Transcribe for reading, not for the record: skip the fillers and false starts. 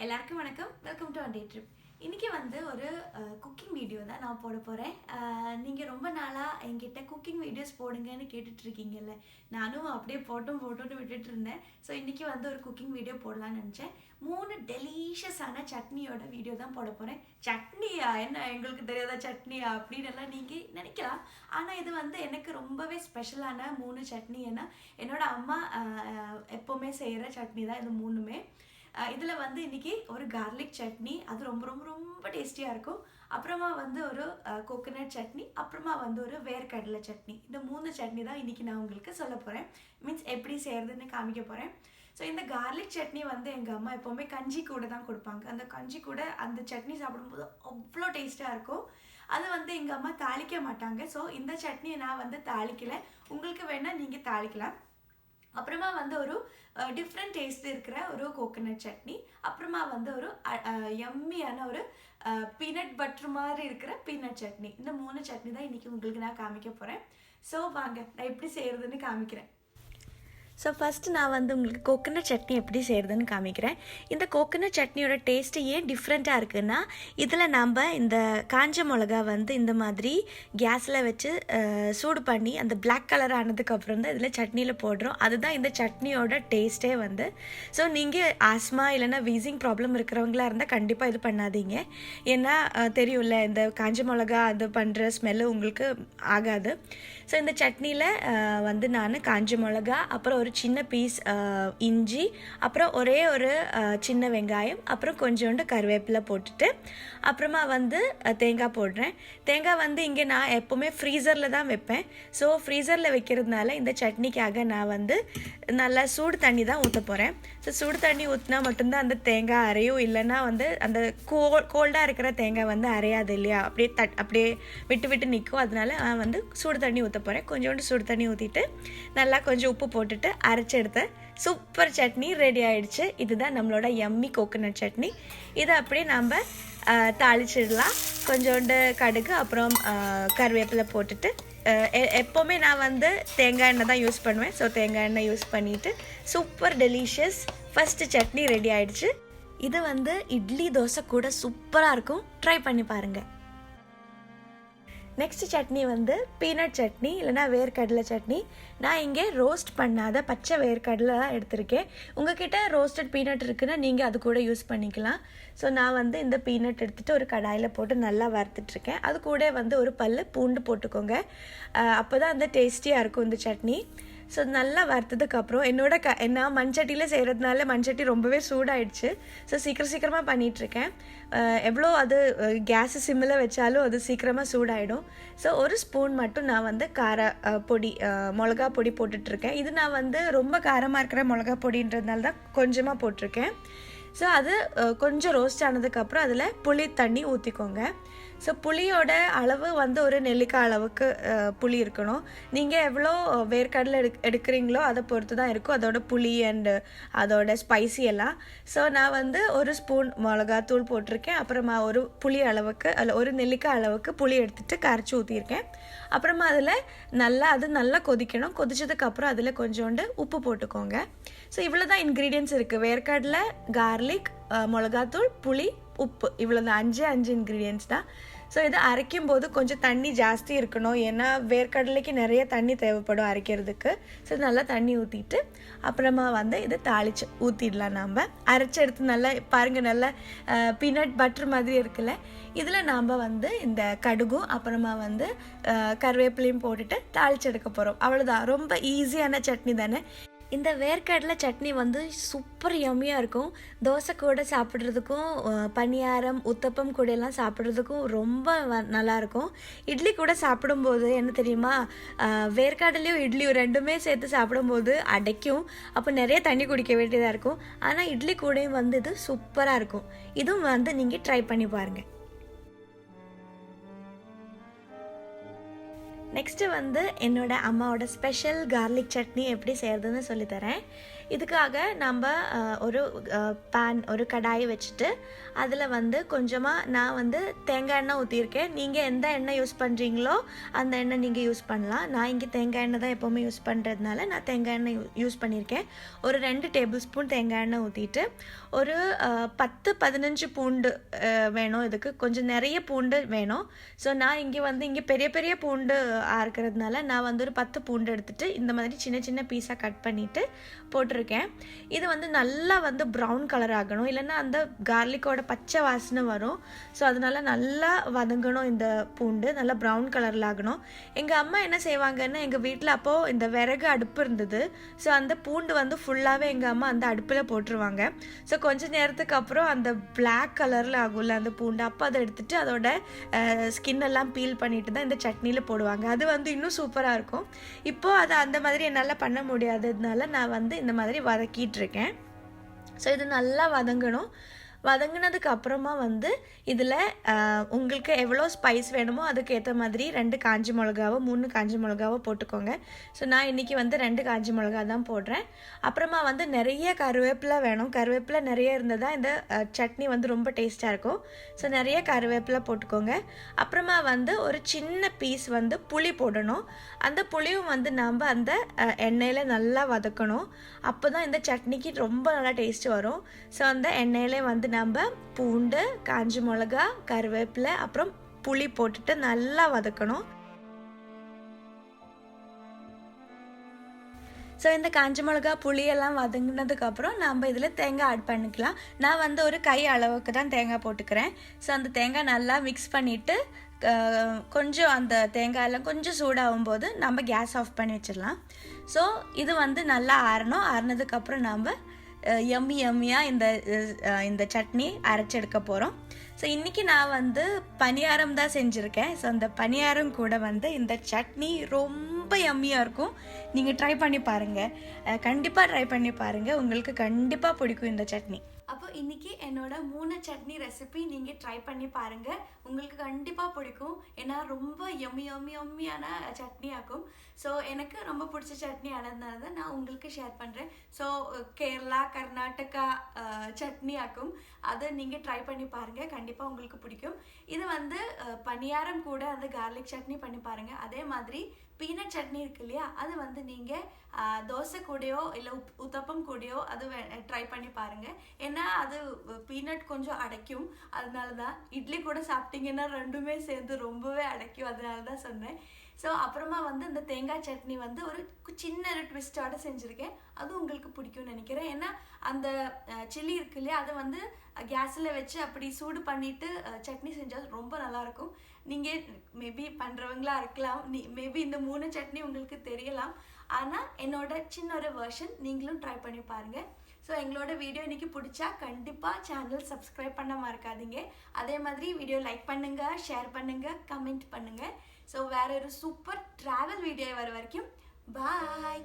எல்லாருக்கும் வணக்கம். Welcome to OneDayTrip. இன்றைக்கி ஒரு குக்கிங் வீடியோ தான் நான் போட போகிறேன். நீங்கள் ரொம்ப நாளாக என்கிட்ட குக்கிங் வீடியோஸ் போடுங்கன்னு கேட்டுட்ருக்கீங்கல்ல, நானும் அப்படியே போட்டோன்னு விட்டுட்டு இருந்தேன். ஸோ இன்றைக்கி ஒரு குக்கிங் வீடியோ போடலான்னு நினச்சேன். 3 டெலிஷியஸான சட்னியோட வீடியோ தான் போட போகிறேன். சட்னியா என்ன எங்களுக்கு தெரியாதா சட்னியா அப்படின்னுலாம் நீங்கள் நினைக்கலாம். ஆனால் இது எனக்கு ரொம்பவே ஸ்பெஷலான 3 சட்னி. ஏன்னா என்னோடய அம்மா எப்போவுமே செய்கிற சட்னி தான் இது 3மே. இதில் இன்றைக்கி ஒரு கார்லிக் சட்னி, அது ரொம்ப ரொம்ப ரொம்ப டேஸ்டியாக இருக்கும். அப்புறமா ஒரு கோகோனட் சட்னி, அப்புறமா ஒரு வேர்க்கடலை சட்னி. இந்த 3 சட்னி தான் இன்றைக்கி நான் உங்களுக்கு சொல்ல போகிறேன். மீன்ஸ் எப்படி செய்கிறதுன்னு காமிக்க போகிறேன். ஸோ இந்த கார்லிக் சட்னி எங்கள் அம்மா எப்போவுமே கஞ்சி கூட தான் கொடுப்பாங்க. அந்த கஞ்சி கூட அந்த சட்னி சாப்பிடும்போது அவ்வளோ டேஸ்ட்டாக இருக்கும். அது எங்கள் அம்மா தாளிக்க மாட்டாங்க. ஸோ இந்த சட்னியை நான் தாளிக்கலை. உங்களுக்கு வேணால் நீங்கள் தாளிக்கலாம். அப்புறமா ஒரு டிஃப்ரெண்ட் டேஸ்ட் இருக்கிற ஒரு கோகோனட் சட்னி, அப்புறமா ஒரு யம்மியான ஒரு பீனட் பட்டர் மாதிரி இருக்கிற பீனட் சட்னி. இந்த 3 சட்னி தான் இன்றைக்கி உங்களுக்கு நான் காமிக்க போகிறேன். ஸோ வாங்க நான் எப்படி செய்கிறதுன்னு காமிக்கிறேன். ஸோ ஃபஸ்ட்டு நான் உங்களுக்கு கோகோனட் சட்னி எப்படி செய்கிறதுன்னு காமிக்கிறேன். இந்த கோகோனட் சட்னியோட டேஸ்ட்டு ஏன் டிஃப்ரெண்ட்டாக இருக்குன்னா, இதில் நம்ம இந்த காஞ்ச மிளகா இந்த மாதிரி கேஸில் வச்சு சூடு பண்ணி அந்த பிளாக் கலர் ஆனதுக்கப்புறம் தான் இதில் சட்னியில் போடுறோம். அதுதான் இந்த சட்னியோட டேஸ்ட்டே ஸோ நீங்கள் ஆஸ்மா இல்லைன்னா வீசிங் ப்ராப்ளம் இருக்கிறவங்களா இருந்தால் கண்டிப்பாக இது பண்ணாதீங்க. ஏன்னா தெரியும்ல, இந்த காஞ்ச மிளகா அது பண்ணுற ஸ்மெல்லு உங்களுக்கு ஆகாது. ஸோ இந்த சட்னியில் நான் காஞ்ச மிளகா, அப்புறம் ஒரு சின்ன பீஸ் இஞ்சி, அப்புறம் ஒரே ஒரு சின்ன வெங்காயம், அப்புறம் கொஞ்சோண்டு கருவேப்பிலை போட்டுட்டு அப்புறமா தேங்காய் போடுறேன். தேங்காய் இங்கே நான் எப்போவுமே ஃப்ரீசரில் தான் வைப்பேன். ஸோ ஃப்ரீசரில் வைக்கிறதுனால இந்த சட்னிக்காக நான் நல்லா சூடு தண்ணி தான் ஊற்ற போகிறேன். ஸோ சூடு தண்ணி ஊற்றினா மட்டும்தான் அந்த தேங்காய் அரையும், இல்லைன்னா அந்த கோல்டாக இருக்கிற தேங்காய் அரையாது இல்லையா, அப்படியே விட்டு விட்டு நிற்கும். அதனால நான் சூடு தண்ணி ஊற்ற போகிறேன். கொஞ்சோண்டு சூடு தண்ணி ஊற்றிட்டு நல்லா கொஞ்சம் உப்பு போட்டுட்டு அரைச்சி எடுத்த சூப்பர் சட்னி ரெடி ஆகிடுச்சு. இதுதான் நம்மளோட யம்மி கோகோனட் சட்னி. இதை அப்படியே நம்ம தாளிச்சிடலாம். கொஞ்சோண்டு கடுகு, அப்புறம் கருவேப்பிலை போட்டுட்டு எப்போவுமே நான் தேங்காய் எண்ணெய் தான் யூஸ் பண்ணுவேன். ஸோ தேங்காய் எண்ணெய் யூஸ் பண்ணிவிட்டு super delicious first chutney ready ஆகிடுச்சு. இது இட்லி தோசை கூட சூப்பராக இருக்கும். ட்ரை பண்ணி பாருங்கள். நெக்ஸ்ட் சட்னி பீனட் சட்னி இல்லைனா வேர்க்கடலை சட்னி. நான் இங்கே ரோஸ்ட் பண்ணாத பச்சை வேர்க்கடலை தான் எடுத்திருக்கேன். உங்ககிட்ட ரோஸ்டட் பீனட் இருக்குன்னா நீங்கள் அது கூட யூஸ் பண்ணிக்கலாம். ஸோ நான் இந்த பீனட் எடுத்துகிட்டு ஒரு கடாயில் போட்டு நல்லா வறுத்துட்ருக்கேன். அது கூட ஒரு பல்லு பூண்டு போட்டுக்கோங்க. அப்போ தான் டேஸ்டியாக இருக்கும் இந்த சட்னி. ஸோ நல்லா வறுத்ததுக்கப்புறம் நான் மண்சட்டியில் செய்கிறதுனால மண்சட்டி ரொம்பவே சூடாயிடுச்சு. ஸோ சீக்கிரமாக பண்ணிகிட்ருக்கேன். எவ்வளோ அது கேஸு சிம்மில் வச்சாலும் அது சீக்கிரமாக சூடாயிடும். ஸோ ஒரு ஸ்பூன் மட்டும் நான் கார பொடி மிளகா பொடி போட்டுட்ருக்கேன். இது நான் ரொம்ப காரமாக இருக்கிற மிளகா பொடின்றதுனால தான் கொஞ்சமாக போட்டிருக்கேன். ஸோ அது கொஞ்சம் ரோஸ்ட் ஆனதுக்கப்புறம் அதில் புளி தண்ணி ஊற்றிக்கோங்க. ஸோ புளியோட அளவு ஒரு நெல்லிக்காய் அளவுக்கு புளி இருக்கணும். நீங்கள் எவ்வளோ வேர்க்கடலை எடுக்கிறீங்களோ அதை பொறுத்து தான் இருக்கும் அதோட புளி அண்டு அதோட ஸ்பைசி எல்லாம். ஸோ நான் ஒரு ஸ்பூன் மிளகாத்தூள் போட்டிருக்கேன். அப்புறமா ஒரு புளி அளவுக்கு ஒரு நெல்லிக்காய் அளவுக்கு புளி எடுத்துகிட்டு கரைச்சி ஊற்றிருக்கேன். அப்புறமா அதில் அது நல்லா கொதிக்கணும். கொதிச்சதுக்கப்புறம் அதில் கொஞ்சோண்டு உப்பு போட்டுக்கோங்க. ஸோ இவ்வளோ தான் இன்க்ரீடியன்ட்ஸ் இருக்குது. வேர்க்கடலை, கார்லிக், மிளகாத்தூள், புளி, உப்பு, இவ்வளோ தான் 5 இன்க்ரீடியன்ட்ஸ் தான். ஸோ இதை அரைக்கும் போது கொஞ்சம் தண்ணி ஜாஸ்தி இருக்கணும். ஏன்னா வேர்க்கடலைக்கு நிறைய தண்ணி தேவைப்படும் அரைக்கிறதுக்கு. ஸோ நல்லா தண்ணி ஊற்றிட்டு அப்புறமா இதை தாளித்து ஊற்றிடலாம். நம்ம அரைச்சி எடுத்து நல்லா பாருங்கள், நல்லா பீனட் பட்டர் மாதிரி இருக்குல்ல. இதில் நாம் இந்த கடுகும் அப்புறமா கருவேப்பிலையும் போட்டுட்டு தாளித்து எடுக்க போகிறோம். அவ்வளோதான். ரொம்ப ஈஸியான சட்னி தானே. இந்த வேர்க்கடலை சட்னி சூப்பர் யம்மியாக இருக்கும். தோசை கூட சாப்பிட்றதுக்கும், பனியாரம், உத்தப்பம் கூட எல்லாம் சாப்பிட்றதுக்கும் ரொம்ப நல்லாயிருக்கும். இட்லி கூட சாப்பிடும்போது என்ன தெரியுமா, வேர்க்கடலையும் இட்லியும் ரெண்டுமே சேர்த்து சாப்பிடும்போது அடைக்கும். அப்போ நிறைய தண்ணி குடிக்க வேண்டியதாக இருக்கும். ஆனால் இட்லி கூடயும் இது சூப்பராக இருக்கும். இதுவும் நீங்கள் ட்ரை பண்ணி பாருங்கள். நெக்ஸ்ட்டு என்னோட அம்மாவோட ஸ்பெஷல் கார்லிக் சட்னி எப்படி செய்கிறதுன்னு சொல்லித்தரேன். இதுக்காக நம்ம ஒரு பேன் ஒரு கடாயை வச்சுட்டு அதில் வந்து கொஞ்சமாக நான் வந்து தேங்காய் எண்ணெய் ஊற்றியிருக்கேன். நீங்கள் எந்த எண்ணெய் யூஸ் பண்ணுறீங்களோ அந்த எண்ணெய் நீங்கள் யூஸ் பண்ணலாம். நான் இங்கே தேங்காய் எண்ணெய் தான் எப்போவுமே யூஸ் பண்ணுறதுனால நான் தேங்காய் எண்ணெய் யூஸ் பண்ணியிருக்கேன். ஒரு 2 டேபிள் ஸ்பூன் தேங்காய் எண்ணெய் ஊற்றிட்டு ஒரு 10-15 பூண்டு வேணும். இதுக்கு கொஞ்சம் நிறைய பூண்டு வேணும். ஸோ நான் இங்கே பெரிய பெரிய பூண்டு அறுக்கிறதுனால நான் வந்து ஒரு 10 பூண்டு எடுத்துகிட்டு இந்த மாதிரி சின்ன சின்ன பீஸாக கட் பண்ணிவிட்டு போட்டிருக்கேன். இது வந்து நல்லா வந்து ப்ரௌன் கலர் ஆகணும், இல்லைன்னா அந்த கார்லிக்கோட பச்சை வாசனை வரும். ஸோ அதனால நல்லா வதங்கணும். இந்த பூண்டு நல்லா ப்ரௌன் கலரில் ஆகணும். எங்கள் அம்மா என்ன செய்வாங்கன்னா, எங்கள் வீட்டில் அப்போது இந்த விறகு அடுப்பு இருந்தது. ஸோ அந்த பூண்டு வந்து ஃபுல்லாகவே எங்கள் அம்மா அந்த அடுப்பில் போட்டுருவாங்க. ஸோ கொஞ்சம் நேரத்துக்கு அப்புறம் அந்த பிளாக் கலரில் ஆகும்ல அந்த பூண்டு, அப்போ அதை எடுத்துகிட்டு அதோட ஸ்கின் எல்லாம் பீல் பண்ணிட்டு தான் இந்த சட்னியில் போடுவாங்க. அது வந்து இன்னும் சூப்பராக இருக்கும். இப்போது அதை அந்த மாதிரி என்னால் பண்ண முடியாததுனால நான் வந்து இந்த மாதிரி வதக்கிட்டு இருக்கேன். ஸோ இது நல்லா வதங்கணும். வதங்கினதுக்கு அப்புறமா வந்து இதில் உங்களுக்கு எவ்வளோ ஸ்பைஸ் வேணுமோ அதுக்கு ஏற்ற மாதிரி 2 காஞ்ச மிளகாவோ 3 காஞ்ச மிளகாவோ போட்டுக்கோங்க. ஸோ நான் இன்றைக்கி வந்து 2 காஞ்ச மிளகா தான் போடுறேன். அப்புறமா வந்து நிறைய கருவேப்பிலை வேணும். கருவேப்பிலை நிறைய இருந்தால் தான் இந்த சட்னி வந்து ரொம்ப டேஸ்ட்டாக இருக்கும். ஸோ நிறைய கருவேப்பிலை போட்டுக்கோங்க. அப்புறமா வந்து ஒரு சின்ன பீஸ் வந்து புளி போடணும். அந்த புளியும் வந்து நாம் அந்த எண்ணெயில் நல்லா வதக்கணும். அப்போ தான் இந்த சட்னிக்கு ரொம்ப நல்லா டேஸ்ட்டு வரும். ஸோ அந்த எண்ணெயிலே வந்து நம்ம பூண்டு, காஞ்ச மிளகா, கருவேப்பிலை அப்புறம் புளி போட்டுட்டு நல்லா வதக்கணும். ஸோ இந்த காஞ்ச மிளகா புளியெல்லாம் வதங்கினதுக்கப்புறம் நம்ம இதில் தேங்காய் ஆட் பண்ணிக்கலாம். நான் வந்து ஒரு கை அளவுக்கு தான் தேங்காய் போட்டுக்கிறேன். ஸோ அந்த தேங்காய் நல்லா மிக்ஸ் பண்ணிவிட்டு கொஞ்சம் அந்த தேங்காயெல்லாம் கொஞ்சம் சூடாகும் போது நம்ம கேஸ் ஆஃப் பண்ணி வச்சிடலாம். ஸோ இது வந்து நல்லா ஆறணும். ஆறினதுக்கப்புறம் நம்ம யம்மியாக இந்த சட்னி அரைச்செடுக்க போகிறோம். ஸோ இன்றைக்கி நான் வந்து பனியாரம் தான் செஞ்சுருக்கேன். ஸோ அந்த பனியாரம் கூட வந்து இந்த சட்னி ரொம்ப யம்மியாக இருக்கும். நீங்கள் ட்ரை பண்ணி பாருங்கள், கண்டிப்பாக ட்ரை பண்ணி பாருங்கள், உங்களுக்கு கண்டிப்பாக பிடிக்கும் இந்த சட்னி. அப்போ இன்றைக்கி என்னோட 3 சட்னி ரெசிபி நீங்கள் ட்ரை பண்ணி பாருங்கள், உங்களுக்கு கண்டிப்பாக பிடிக்கும். ஏன்னா ரொம்ப யம்மியான சட்னி ஆகும். ஸோ எனக்கு ரொம்ப பிடிச்ச சட்னி ஆனதுனால தான் நான் உங்களுக்கு ஷேர் பண்ணுறேன். ஸோ கேரளா கர்நாடகா சட்னி ஆகும். அதை நீங்கள் ட்ரை பண்ணி பாருங்கள், கண்டிப்பாக உங்களுக்கு பிடிக்கும். இது வந்து பனியாரம் கூட அந்த கார்லிக் சட்னி பண்ணி பாருங்கள். அதே மாதிரி பீனட் சட்னி இருக்கு இல்லையா, அது வந்து நீங்கள் தோசை கூடயோ இல்லை உத்தப்பம் கூடயோ அது ட்ரை பண்ணி பாருங்கள். ஏன்னா அது பீனட் கொஞ்சம் அடைக்கும். அதனால தான் இட்லி கூட சாப்பிட்டீங்கன்னா ரெண்டுமே சேர்ந்து ரொம்பவே அடைக்கும். அதனால தான் சொன்னேன். ஸோ அப்புறமா வந்து இந்த தேங்காய் சட்னி வந்து ஒரு சின்ன ஒரு ட்விஸ்டோட செஞ்சுருக்கேன். அதுவும் உங்களுக்கு பிடிக்கும்னு நினைக்கிறேன். ஏன்னா அந்த சில்லி இருக்கு இல்லையா, அதை வந்து கேஸில் வச்சு அப்படி சூடு பண்ணிவிட்டு சட்னி செஞ்சால் ரொம்ப நல்லாயிருக்கும். நீங்கள் மேபி பண்ணுறவங்களா இருக்கலாம், மேபி இந்த 3 சட்னி உங்களுக்கு தெரியலாம். ஆனால் என்னோட சின்ன ஒரு வெர்ஷன் நீங்களும் ட்ரை பண்ணி பாருங்கள். ஸோ எங்களோட வீடியோ இன்றைக்கி பிடிச்சா கண்டிப்பாக சேனல் சப்ஸ்கிரைப் பண்ண மறக்காதீங்க. அதே மாதிரி வீடியோ லைக் பண்ணுங்கள், ஷேர் பண்ணுங்கள், கமெண்ட் பண்ணுங்கள். ஸோ வேற ஒரு சூப்பர் ட்ராவல் வீடியோ வர வரைக்கும் பாய்.